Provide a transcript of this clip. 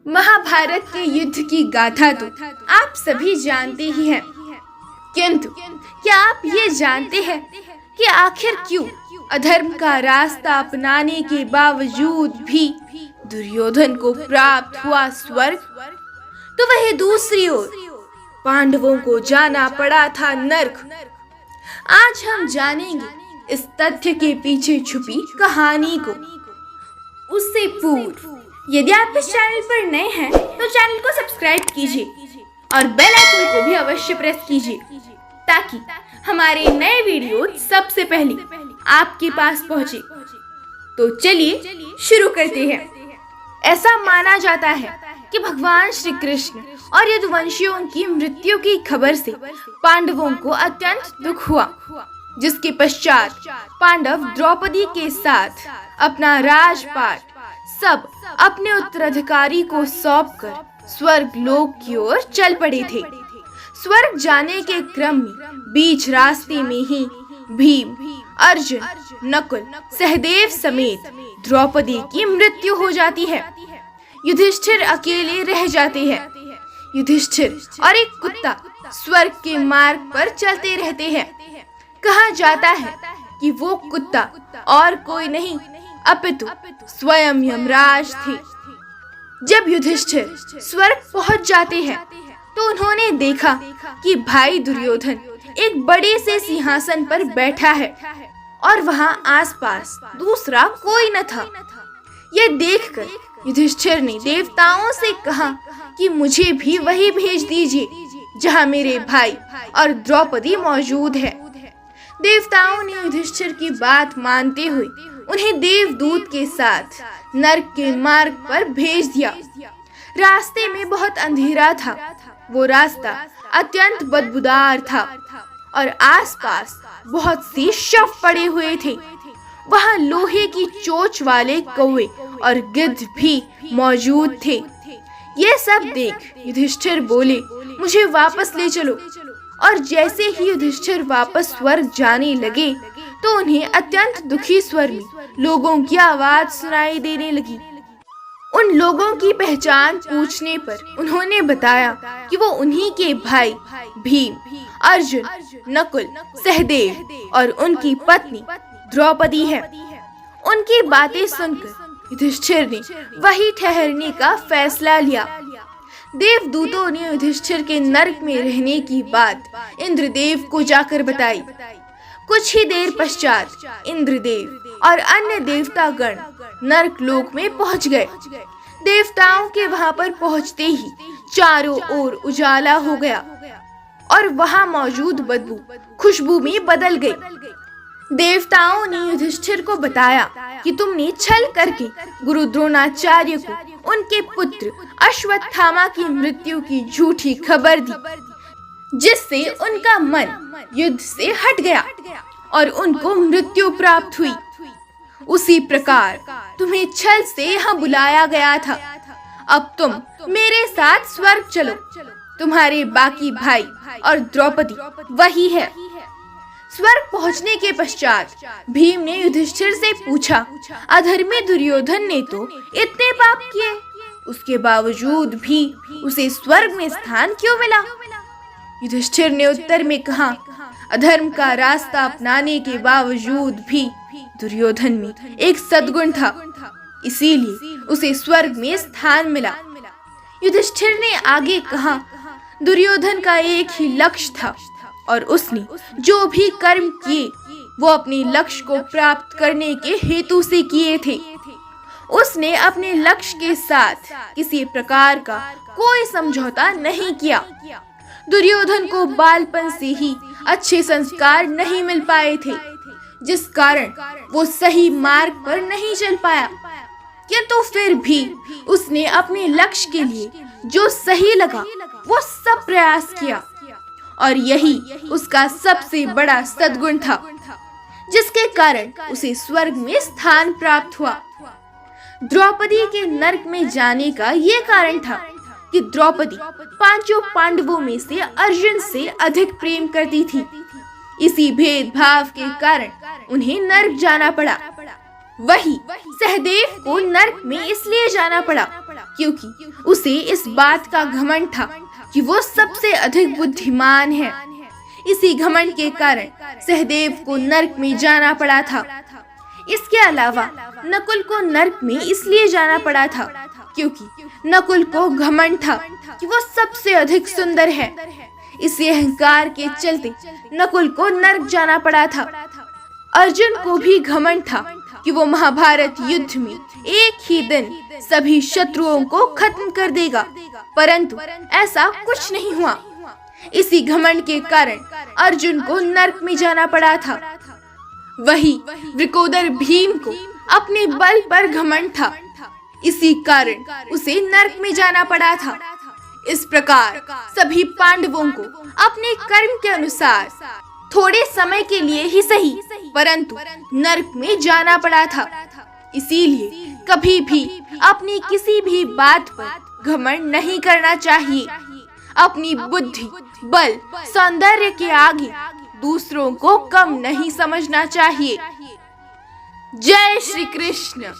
महाभारत के युद्ध की गाथा तो आप सभी जानते ही हैं, किंतु क्या आप ये जानते हैं कि आखिर क्यों अधर्म का रास्ता अपनाने के बावजूद भी दुर्योधन को प्राप्त हुआ स्वर्ग, तो वही दूसरी ओर पांडवों को जाना पड़ा था नर्क। आज हम जानेंगे इस तथ्य के पीछे छुपी कहानी को। उससे पूर्व यदि आप इस चैनल पर नए हैं तो चैनल को सब्सक्राइब कीजिए और बेल आइकन को भी अवश्य प्रेस कीजिए ताकि हमारे नए वीडियो सबसे पहले आपके पास पहुंचे। तो चलिए शुरू करते हैं। ऐसा माना जाता है कि भगवान श्री कृष्ण और यदुवंशियों की मृत्यु की खबर से पांडवों को अत्यंत दुख हुआ, जिसके पश्चात पांडव द्रौपदी के साथ अपना राजपाट सब अपने उत्तराधिकारी को सौंपकर स्वर्ग लोक की ओर चल पड़े थे। स्वर्ग जाने के क्रम में बीच रास्ते में ही भीम, अर्जुन, नकुल, सहदेव समेत द्रौपदी की मृत्यु हो जाती है। युधिष्ठिर अकेले रह जाते हैं। युधिष्ठिर और एक कुत्ता स्वर्ग के मार्ग पर चलते रहते हैं। कहा जाता है कि वो कुत्ता और कोई नहीं अपितु स्वयं यमराज थे। जब युधिष्ठिर स्वर्ग पहुंच जाते हैं तो उन्होंने देखा कि भाई दुर्योधन एक बड़े से सिंहासन पर बैठा है और वहां आसपास दूसरा कोई न था। यह देखकर युधिष्ठिर ने देवताओं से कहा कि मुझे भी वही भेज दीजिए जहां मेरे भाई और द्रौपदी मौजूद है। देवताओं ने युधिष्ठिर की बात मानते हुए उन्हें देवदूत के साथ नरक के मार्ग पर भेज दिया। रास्ते में बहुत अंधेरा था। वो रास्ता अत्यंत बदबूदार था और आसपास बहुत से शव पड़े हुए थे। वहाँ लोहे की चोंच वाले कौवे और गिद्ध भी मौजूद थे। ये सब देख युधिष्ठिर बोले, मुझे वापस ले चलो। और जैसे ही युधिष्ठिर वापस स्वर्ग जाने लगे तो उन्हें अत्यंत दुखी स्वर में लोगों की आवाज सुनाई देने लगी। उन लोगों की पहचान पूछने पर उन्होंने बताया कि वो उन्हीं के भाई भीम, अर्जुन, नकुल, सहदेव और उनकी पत्नी द्रौपदी है। उनकी बातें सुनकर युधिष्ठिर ने वहीं ठहरने का फैसला लिया। देवदूतों ने युधिष्ठिर के नरक में रहने की बात इंद्रदेव को जाकर बताई। कुछ ही देर पश्चात इंद्रदेव और अन्य देवतागण नरक लोक में पहुंच गए। देवताओं के वहां पर पहुंचते ही चारों ओर उजाला हो गया और वहां मौजूद बदबू खुशबू में बदल गई। देवताओं ने युधिष्ठिर को बताया कि तुमने छल करके गुरु द्रोणाचार्य को उनके पुत्र अश्वत्थामा की मृत्यु की झूठी खबर दी, जिससे उनका मन युद्ध से हट गया और उनको मृत्यु प्राप्त हुई। उसी प्रकार तुम्हें छल से यहाँ बुलाया गया था। अब तुम मेरे साथ स्वर्ग चलो। तुम्हारे बाकी भाई और द्रौपदी वही है। स्वर्ग पहुंचने के पश्चात भीम ने युधिष्ठिर से पूछा, अधर्मी दुर्योधन ने तो इतने पाप किए, उसके बावजूद भी उसे स्वर्ग में स्थान क्यों मिला? युधिष्ठिर ने उत्तर में कहा, अधर्म का रास्ता अपनाने के बावजूद भी दुर्योधन में एक सद्गुण था, इसीलिए उसे स्वर्ग में स्थान मिला। युधिष्ठिर ने आगे कहा, दुर्योधन का एक ही लक्ष्य था और उसने जो भी कर्म किए वो अपने लक्ष्य को प्राप्त करने के हेतु से किए थे। उसने अपने लक्ष्य के साथ किसी प्रकार का कोई समझौता नहीं किया। दुर्योधन को बालपन से ही अच्छे संस्कार नहीं मिल पाए थे, जिस कारण वो सही मार्ग पर नहीं चल पाया, किंतु फिर भी उसने अपने लक्ष्य के लिए जो सही लगा वो सब प्रयास किया और यही उसका सबसे बड़ा सद्गुण था, जिसके कारण उसे स्वर्ग में स्थान प्राप्त हुआ। द्रौपदी के नरक में जाने का ये कारण था कि द्रौपदी पांचों पांडवों में से अर्जुन से अधिक प्रेम करती थी। इसी भेदभाव के कारण उन्हें नरक जाना पड़ा। वही सहदेव को नरक में इसलिए जाना पड़ा क्योंकि उसे इस बात का घमंड था कि वो सबसे अधिक बुद्धिमान है। इसी घमंड के कारण सहदेव को नर्क में जाना पड़ा था। इसके अलावा नकुल को नर्क में इसलिए जाना पड़ा था क्योंकि नकुल को घमंड था कि वो सबसे अधिक सुंदर है। इसी अहंकार के चलते नकुल को नर्क जाना पड़ा था। अर्जुन को भी घमंड था कि वो महाभारत युद्ध में एक ही दिन सभी शत्रुओं को खत्म कर देगा, परंतु ऐसा कुछ नहीं हुआ। इसी घमंड के कारण अर्जुन को नर्क में जाना पड़ा था। वही वृकोदर भीम को अपने बल पर घमंड था, इसी कारण उसे नर्क में जाना पड़ा था। इस प्रकार सभी पांडवों को अपने कर्म के अनुसार थोड़े समय के लिए ही सही परंतु नर्क में जाना पड़ा था। इसीलिए कभी भी अपनी किसी भी बात पर घमंड नहीं करना चाहिए। अपनी बुद्धि, बल, सौंदर्य के आगे दूसरों को कम नहीं समझना चाहिए। जय श्री कृष्ण।